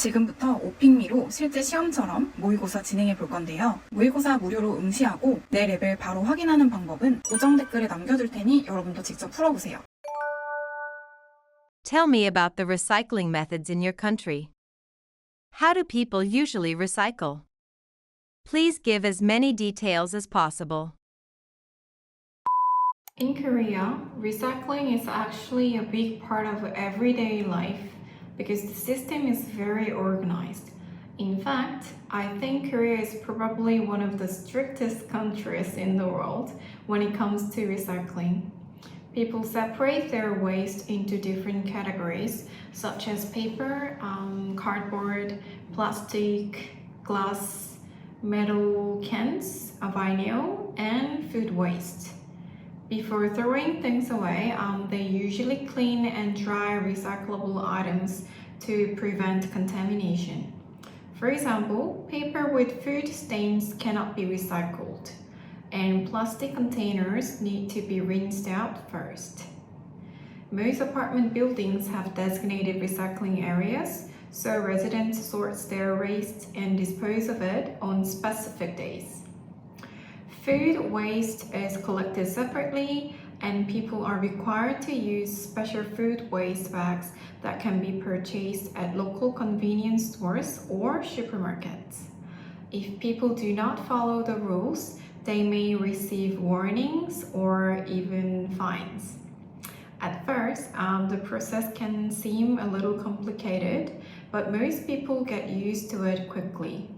지금부터 오픽미로 실제 시험처럼 모의고사 진행해 볼 건데요. 모의고사 무료로 응시하고 내 레벨 바로 확인하는 방법은 고정 댓글에 남겨둘 테니 여러분도 직접 풀어보세요. Tell me about the recycling methods in your country. How do people usually recycle? Please give as many details as possible. In Korea, recycling is actually a big part of everyday life because the system is very organized. In fact, I think Korea is probably one of the strictest countries in the world when it comes to recycling. People separate their waste into different categories such as paper, cardboard, plastic, glass, metal cans, vinyl, and food waste. Before throwing things away, they usually clean and dry recyclable items to prevent contamination. For example, paper with food stains cannot be recycled, and plastic containers need to be rinsed out first. Most apartment buildings have designated recycling areas, so residents sort their waste and dispose of it on specific days. Food waste is collected separately, and people are required to use special food waste bags that can be purchased at local convenience stores or supermarkets. If people do not follow the rules, they may receive warnings or even fines. At first, the process can seem a little complicated, but most people get used to it quickly.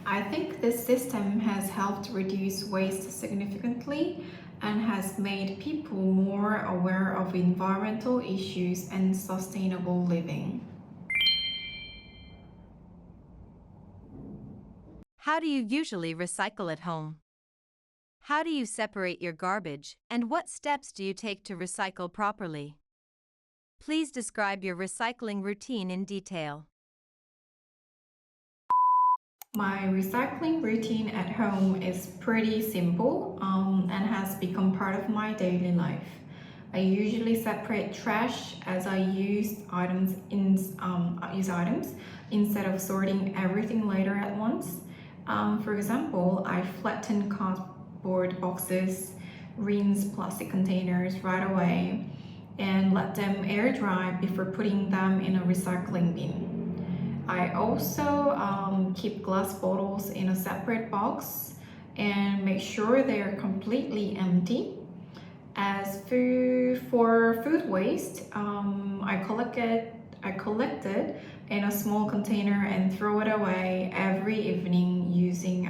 I think this system has helped reduce waste significantly and has made people more aware of environmental issues and sustainable living. How do you usually recycle at home? How do you separate your garbage, and what steps do you take to recycle properly? Please describe your recycling routine in detail. My recycling routine at home is pretty simple and has become part of my daily life. I usually separate trash as I use items instead of sorting everything later at once. For example, I flatten cardboard boxes, rinse plastic containers right away, and let them air dry before putting them in a recycling bin. I also keep glass bottles in a separate box and make sure they are completely empty. As for food waste, I collect it in a small container and throw it away every evening using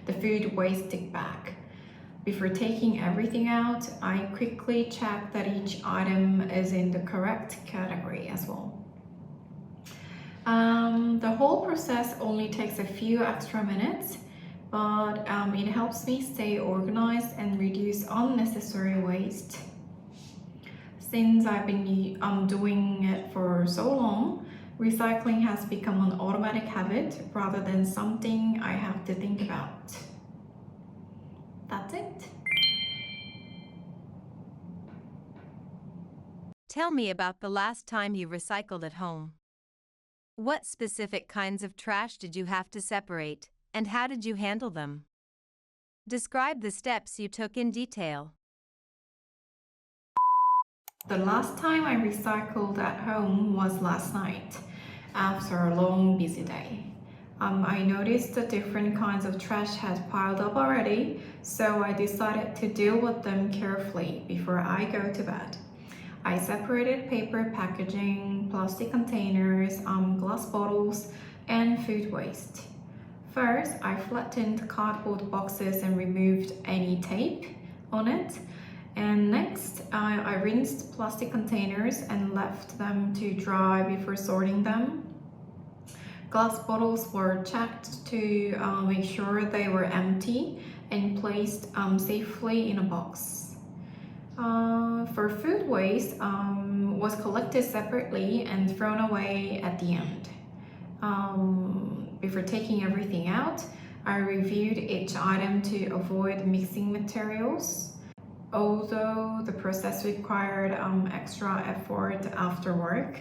the food waste stick bag. Before taking everything out, I quickly check that each item is in the correct category as well. The whole process only takes a few extra minutes, but it helps me stay organized and reduce unnecessary waste. Since I've been doing it for so long, recycling has become an automatic habit rather than something I have to think about. That's it. Tell me about the last time you recycled at home. What specific kinds of trash did you have to separate, and how did you handle them? Describe the steps you took in detail. The last time I recycled at home was last night, after a long, busy day. I noticed the different kinds of trash had piled up already, so I decided to deal with them carefully before I go to bed. I separated paper packaging, plastic containers, glass bottles, and food waste. First, I flattened cardboard boxes and removed any tape on it. And next, I rinsed plastic containers and left them to dry before sorting them. Glass bottles were checked to make sure they were empty and placed safely in a box. For food waste, was collected separately and thrown away at the end. Before taking everything out, I reviewed each item to avoid mixing materials. Although the process required extra effort after work,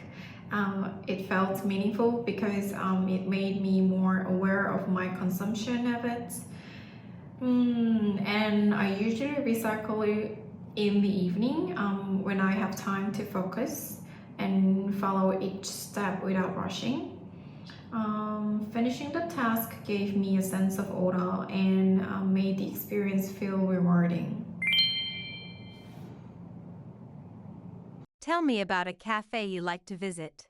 It felt meaningful because it made me more aware of my consumption habits. And I usually recycle it in the evening when I have time to focus and follow each step without rushing. Finishing the task gave me a sense of order and made the experience feel rewarding. Tell me about a cafe you like to visit.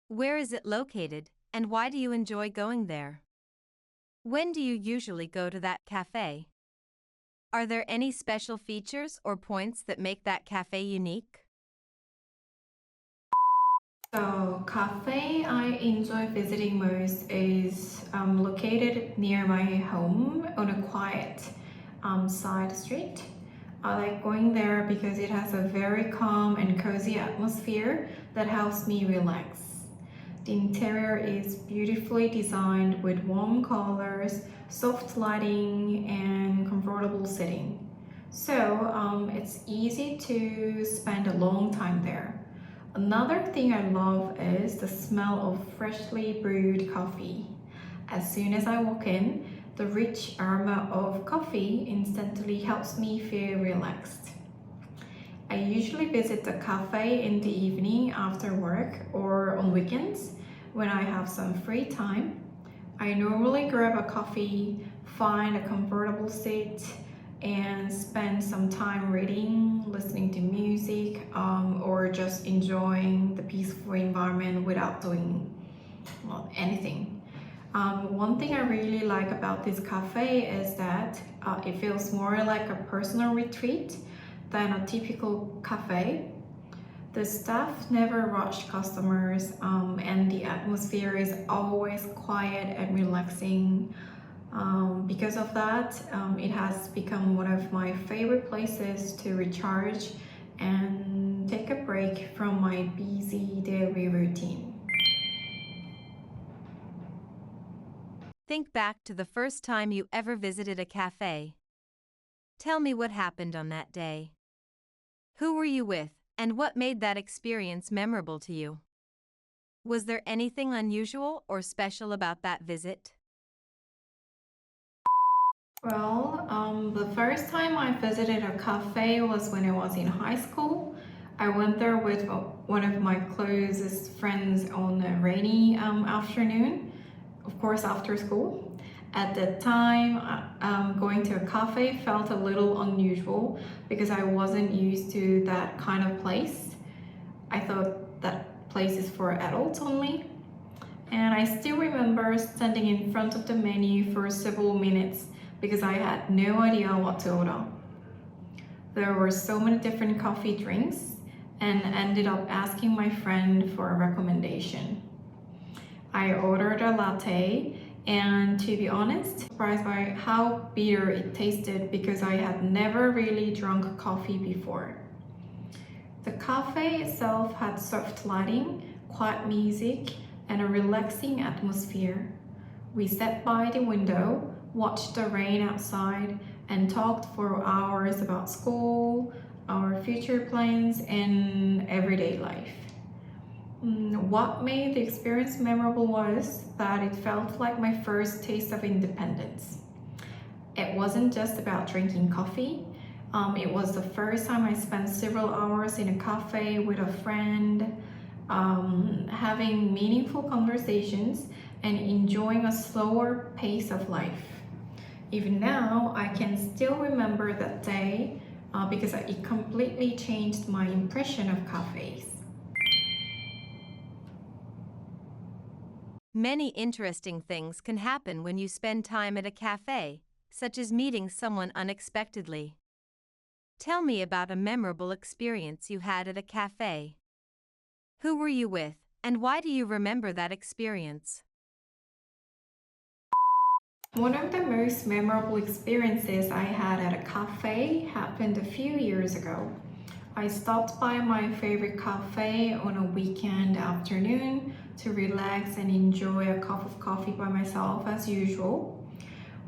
Where is it located, and why do you enjoy going there? When do you usually go to that cafe? Are there any special features or points that make that cafe unique? The cafe I enjoy visiting most is located near my home on a quiet side street. I like going there because it has a very calm and cozy atmosphere that helps me relax. The interior is beautifully designed with warm colors, soft lighting, and comfortable seating. So it's easy to spend a long time there. Another thing I love is the smell of freshly brewed coffee. As soon as I walk in, the rich aroma of coffee instantly helps me feel relaxed. I usually visit the cafe in the evening after work or on weekends when I have some free time. I normally grab a coffee, find a comfortable seat, and spend some time reading, listening to music, or just enjoying the peaceful environment without doing anything. One thing I really like about this cafe is that it feels more like a personal retreat than a typical cafe. The staff never rush customers, and the atmosphere is always quiet and relaxing. Because of that, it has become one of my favorite places to recharge and take a break from my busy daily routine. Think back to the first time you ever visited a cafe. Tell me what happened on that day. Who were you with, and what made that experience memorable to you? Was there anything unusual or special about that visit? Well, the first time I visited a cafe was when I was in high school. I went there with one of my closest friends on a rainy afternoon, of course after school. At that time, going to a cafe felt a little unusual because I wasn't used to that kind of place. I thought that place is for adults only. And I still remember standing in front of the menu for several minutes because I had no idea what to order. There were so many different coffee drinks and ended up asking my friend for a recommendation. I ordered a latte, and to be honest, surprised by how bitter it tasted because I had never really drunk coffee before. The cafe itself had soft lighting, quiet music, and a relaxing atmosphere. We sat by the window, watched the rain outside, and talked for hours about school, our future plans, and everyday life. What made the experience memorable was that it felt like my first taste of independence. It wasn't just about drinking coffee. It was the first time I spent several hours in a cafe with a friend, having meaningful conversations and enjoying a slower pace of life. Even now, I can still remember that day because it completely changed my impression of cafes. Many interesting things can happen when you spend time at a cafe, such as meeting someone unexpectedly. Tell me about a memorable experience you had at a cafe. Who were you with, and why do you remember that experience? One of the most memorable experiences I had at a cafe happened a few years ago. I stopped by my favorite cafe on a weekend afternoon to relax and enjoy a cup of coffee by myself as usual.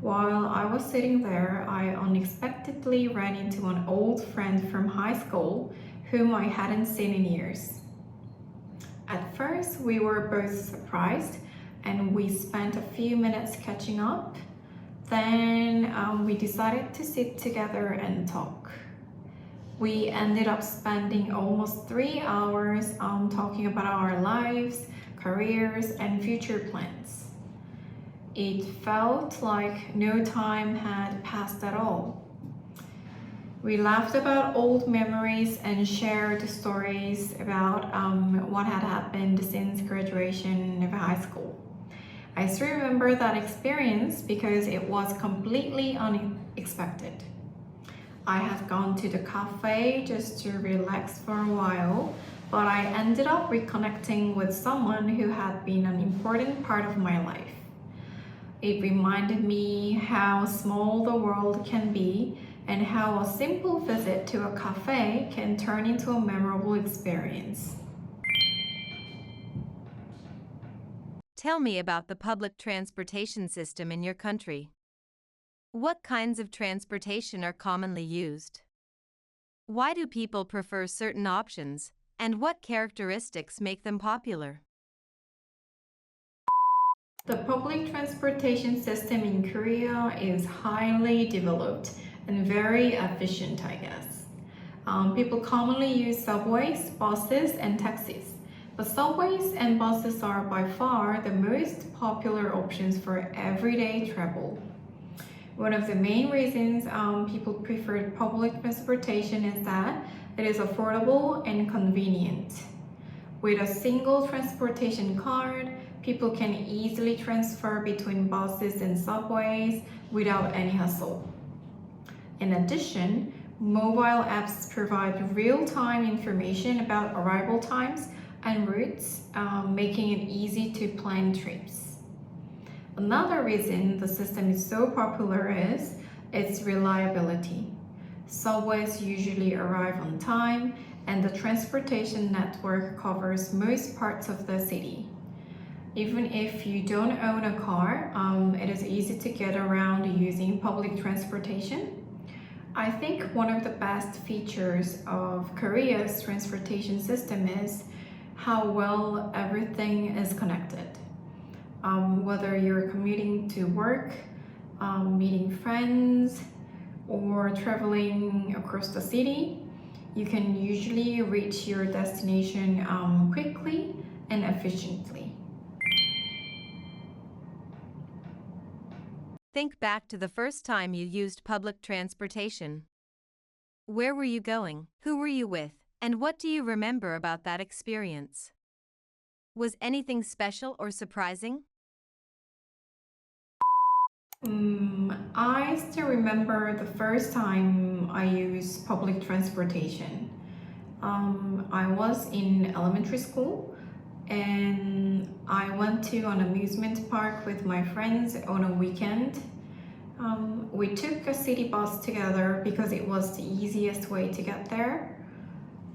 While I was sitting there, I unexpectedly ran into an old friend from high school whom I hadn't seen in years. At first, we were both surprised and we spent a few minutes catching up. Then we decided to sit together and talk. We ended up spending almost 3 hours talking about our lives, careers, and future plans. It felt like no time had passed at all. We laughed about old memories and shared stories about what had happened since graduation of high school. I still remember that experience because it was completely unexpected. I had gone to the cafe just to relax for a while, but I ended up reconnecting with someone who had been an important part of my life. It reminded me how small the world can be and how a simple visit to a cafe can turn into a memorable experience. Tell me about the public transportation system in your country. What kinds of transportation are commonly used? Why do people prefer certain options, and what characteristics make them popular? The public transportation system in Korea is highly developed and very efficient, I guess. People commonly use subways, buses, and taxis. But subways and buses are by far the most popular options for everyday travel. One of the main reasons people prefer public transportation is that it is affordable and convenient. With a single transportation card, people can easily transfer between buses and subways without any hassle. In addition, mobile apps provide real-time information about arrival times and routes, making it easy to plan trips. Another reason the system is so popular is its reliability. Subways usually arrive on time, and the transportation network covers most parts of the city. Even if you don't own a car, it is easy to get around using public transportation. I think one of the best features of Korea's transportation system is how well everything is connected. Whether you're commuting to work, meeting friends, or traveling across the city, you can usually reach your destination quickly and efficiently. Think back to the first time you used public transportation. Where were you going? Who were you with? And what do you remember about that experience? Was anything special or surprising? I still remember the first time I used public transportation. I was in elementary school and I went to an amusement park with my friends on a weekend. We took a city bus together because it was the easiest way to get there.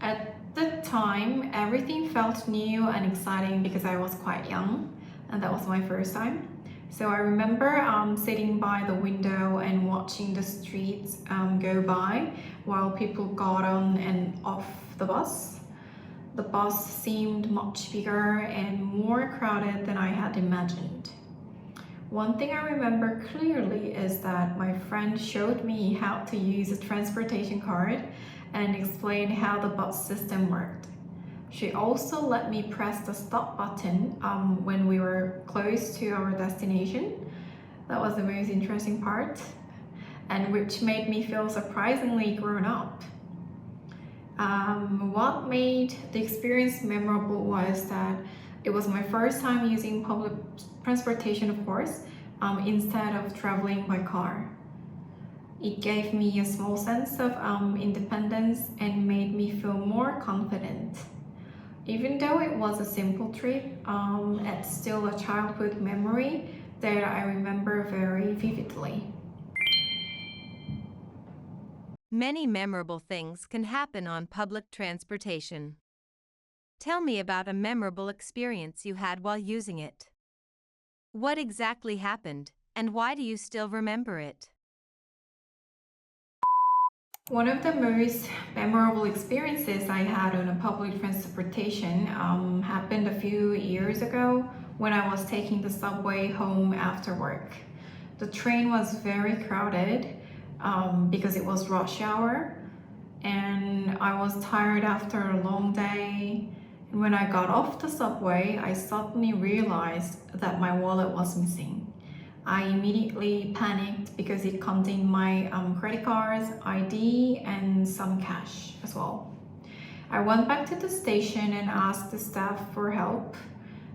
At the time, everything felt new and exciting because I was quite young and that was my first time. So I remember sitting by the window and watching the streets go by while people got on and off the bus. The bus seemed much bigger and more crowded than I had imagined. One thing I remember clearly is that my friend showed me how to use a transportation card and explained how the bus system worked. She also let me press the stop button when we were close to our destination. That was the most interesting part, and which made me feel surprisingly grown up. What made the experience memorable was that it was my first time using public transportation, of course, instead of traveling by car. It gave me a small sense of independence and made me feel more confident. Even though it was a simple trip, it's still a childhood memory that I remember very vividly. Many memorable things can happen on public transportation. Tell me about a memorable experience you had while using it. What exactly happened, and why do you still remember it? One of the most memorable experiences I had on a public transportation happened a few years ago when I was taking the subway home after work. The train was very crowded because it was rush hour, and I was tired after a long day. And when I got off the subway, I suddenly realized that my wallet was missing. I immediately panicked because it contained my credit cards, ID, and some cash as well. I went back to the station and asked the staff for help.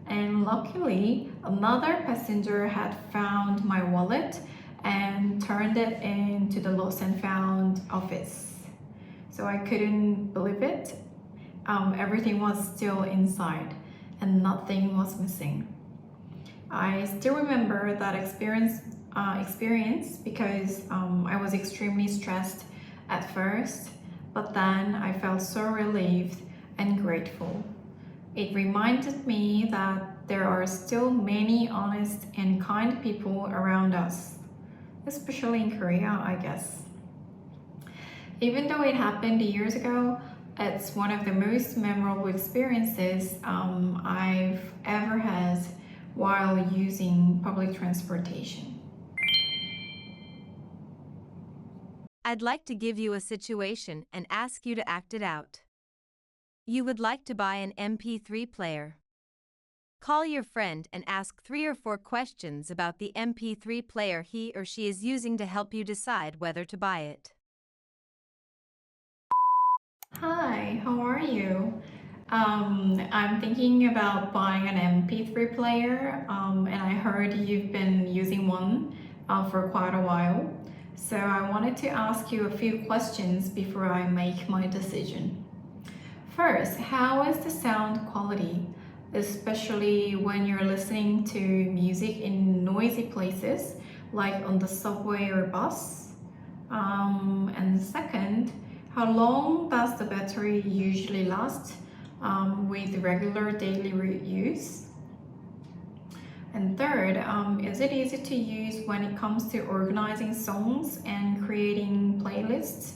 And luckily, another passenger had found my wallet and turned it into the lost and found office. So I couldn't believe it. Everything was still inside and nothing was missing. I still remember that experience because I was extremely stressed at first, but then I felt so relieved and grateful. It reminded me that there are still many honest and kind people around us, especially in Korea, I guess. Even though it happened years ago, it's one of the most memorable experiences I've ever had while using public transportation. I'd like to give you a situation and ask you to act it out. You would like to buy an MP3 player. Call your friend and ask 3 or 4 questions about the MP3 player he or she is using to help you decide whether to buy it. Hi, how are you? I'm thinking about buying an MP3 player, and I heard you've been using one for quite a while. So I wanted to ask you a few questions before I make my decision. First, how is the sound quality, especially when you're listening to music in noisy places like on the subway or bus? And second, how long does the battery usually last with regular daily use? And third, is it easy to use when it comes to organizing songs and creating playlists?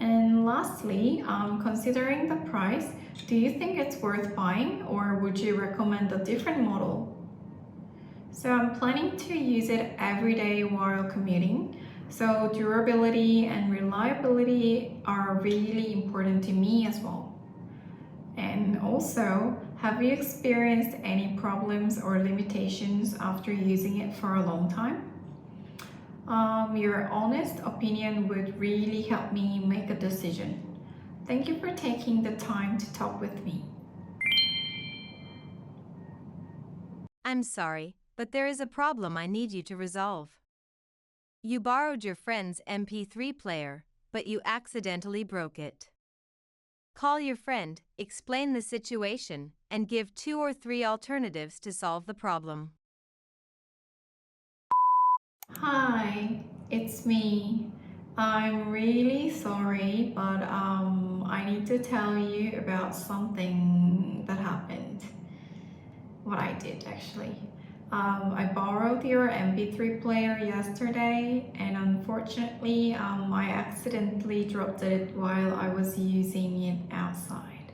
And lastly, considering the price, do you think it's worth buying, or would you recommend a different model? So I'm planning to use it every day while commuting. So durability and reliability are really important to me as well. And also, have you experienced any problems or limitations after using it for a long time? Your honest opinion would really help me make a decision. Thank you for taking the time to talk with me. I'm sorry, but there is a problem I need you to resolve. You borrowed your friend's MP3 player, but you accidentally broke it. Call your friend, explain the situation, and give 2 or 3 alternatives to solve the problem. Hi, it's me. I'm really sorry, but I need to tell you about something that happened. What I did actually. I borrowed your MP3 player yesterday, and unfortunately, I accidentally dropped it while I was using it outside.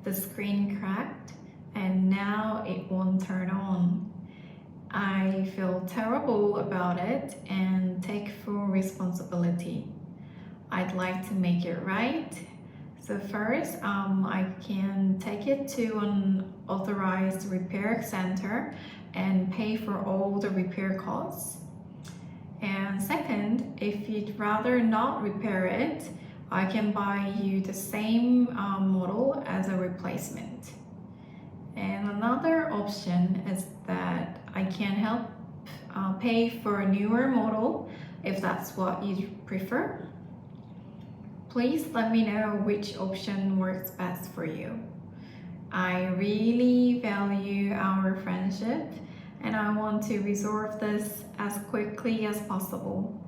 The screen cracked, and now it won't turn on. I feel terrible about it and take full responsibility. I'd like to make it right. So first, I can take it to an authorized repair center and pay for all the repair costs. And second, if you'd rather not repair it, I can buy you the same model as a replacement. And another option is that I can help pay for a newer model if that's what you prefer. Please let me know which option works best for you. I really value our friendship, and I want to resolve this as quickly as possible.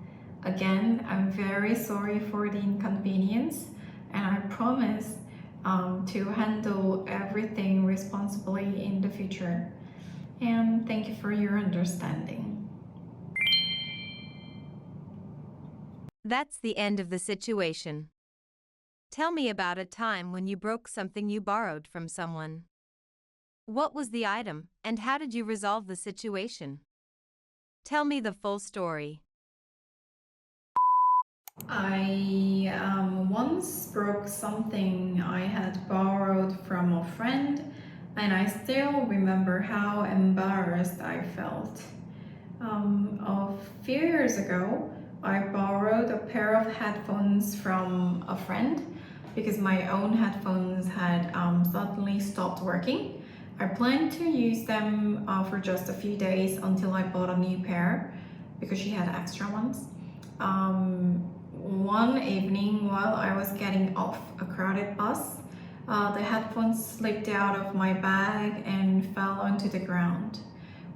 Again, I'm very sorry for the inconvenience, and I promise to handle everything responsibly in the future. And thank you for your understanding. That's the end of the situation. Tell me about a time when you broke something you borrowed from someone. What was the item, and how did you resolve the situation? Tell me the full story. I once broke something I had borrowed from a friend, and I still remember how embarrassed I felt. A few years ago, I borrowed a pair of headphones from a friend because my own headphones had suddenly stopped working. I planned to use them for just a few days until I bought a new pair because she had extra ones. One evening while I was getting off a crowded bus, the headphones slipped out of my bag and fell onto the ground.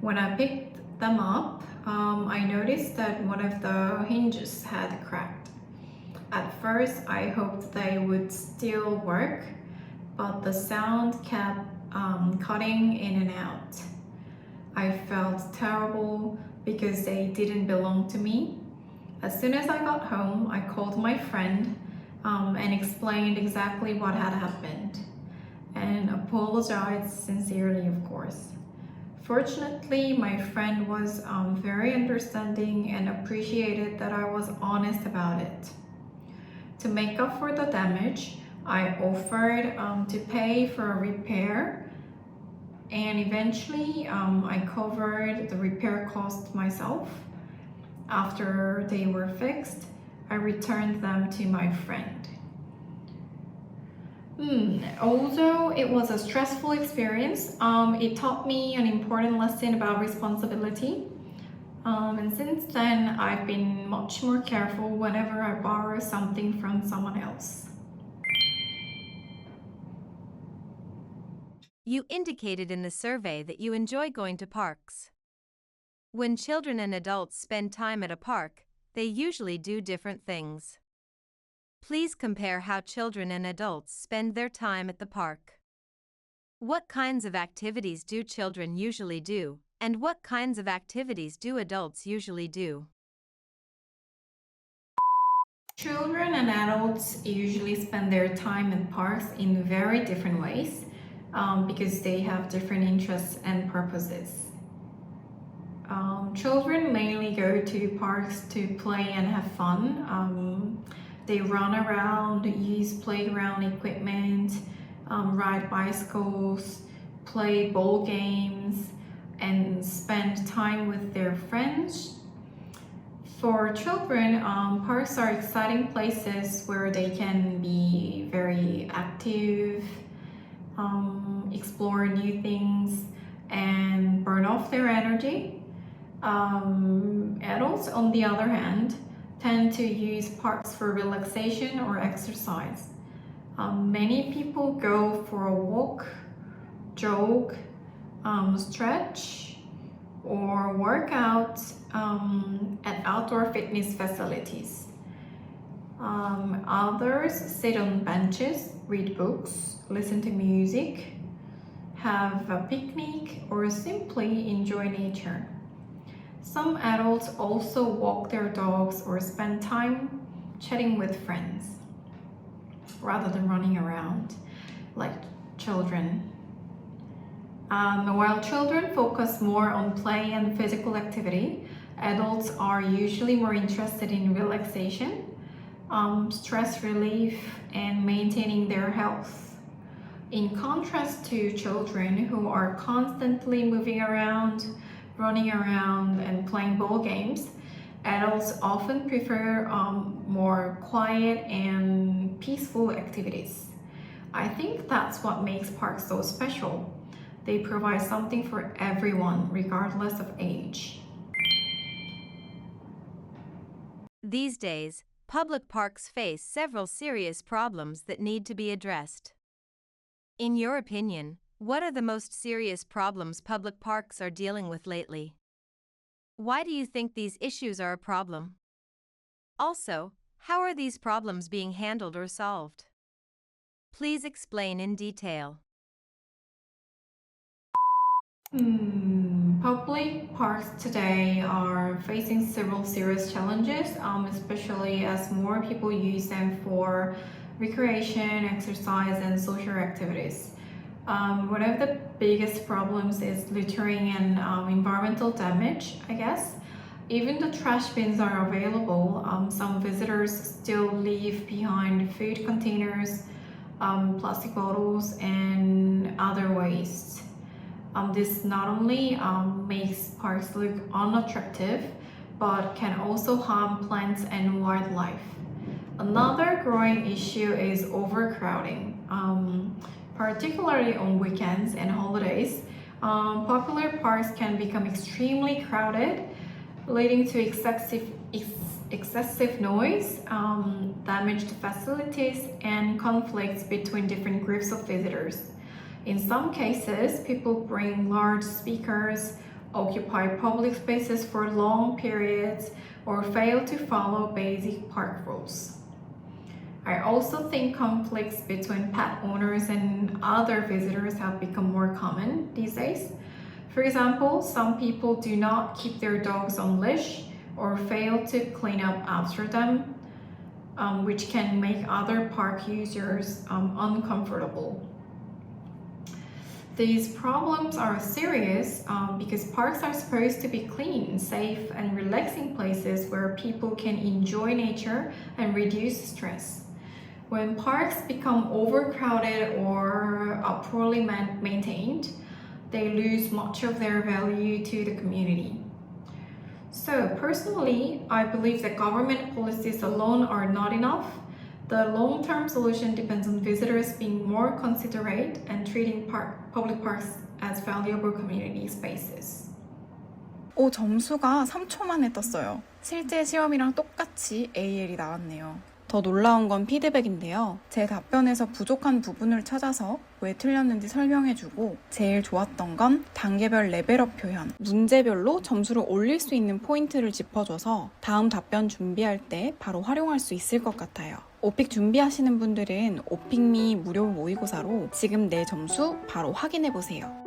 When I picked them up, I noticed that one of the hinges had cracked. At first, I hoped they would still work, but the sound kept cutting in and out. I felt terrible because they didn't belong to me. As soon as I got home, I called my friend and explained exactly what had happened and apologized sincerely, of course. Fortunately, my friend was very understanding and appreciated that I was honest about it. To make up for the damage, I offered to pay for a repair, and eventually I covered the repair cost myself. After they were fixed, I returned them to my friend. Although it was a stressful experience, it taught me an important lesson about responsibility. And since then, I've been much more careful whenever I borrow something from someone else. You indicated in the survey that you enjoy going to parks. When children and adults spend time at a park, they usually do different things. Please compare how children and adults spend their time at the park. What kinds of activities do children usually do, and what kinds of activities do adults usually do? Children and adults usually spend their time in parks in very different ways because they have different interests and purposes. Children mainly go to parks to play and have fun. They run around, use playground equipment, ride bicycles, play ball games, and spend time with their friends. For children, parks are exciting places where they can be very active, explore new things, and burn off their energy. Adults, on the other hand, tend to use parks for relaxation or exercise. Many people go for a walk, jog, stretch, or work out at outdoor fitness facilities. Others sit on benches, read books, listen to music, have a picnic, or simply enjoy nature. Some adults also walk their dogs or spend time chatting with friends rather than running around like children. While children focus more on play and physical activity, adults are usually more interested in relaxation, stress relief, and maintaining their health. In contrast to children who are constantly moving around, running around, and playing ball games, adults often prefer more quiet and peaceful activities. I think that's what makes parks so special. They provide something for everyone, regardless of age. These days, public parks face several serious problems that need to be addressed. In your opinion, what are the most serious problems public parks are dealing with lately? Why do you think these issues are a problem? Also, how are these problems being handled or solved? Please explain in detail. Public parks today are facing several serious challenges, especially as more people use them for recreation, exercise, and social activities. One of the biggest problems is littering and environmental damage, I guess. Even the trash bins are available, some visitors still leave behind food containers, plastic bottles, and other waste. This not only makes parks look unattractive, but can also harm plants and wildlife. Another growing issue is overcrowding. Particularly on weekends and holidays, popular parks can become extremely crowded, leading to excessive noise, damaged facilities, and conflicts between different groups of visitors. In some cases, people bring large speakers, occupy public spaces for long periods, or fail to follow basic park rules. I also think conflicts between pet owners and other visitors have become more common these days. For example, some people do not keep their dogs on leash or fail to clean up after them, which can make other park users uncomfortable. These problems are serious because parks are supposed to be clean, safe, and relaxing places where people can enjoy nature and reduce stress. When parks become overcrowded or poorly maintained, they lose much of their value to the community. So personally, I believe that government policies alone are not enough. The long-term solution depends on visitors being more considerate and treating public parks as valuable community spaces. 오, 점수가 3초 만에 떴어요. 실제 시험이랑 똑같이 AL이 나왔네요. 더 놀라운 건 피드백인데요. 제 답변에서 부족한 부분을 찾아서 왜 틀렸는지 설명해주고 제일 좋았던 건 단계별 레벨업 표현, 문제별로 점수를 올릴 수 있는 포인트를 짚어줘서 다음 답변 준비할 때 바로 활용할 수 있을 것 같아요. 오픽 준비하시는 분들은 오픽미 무료 모의고사로 지금 내 점수 바로 확인해보세요.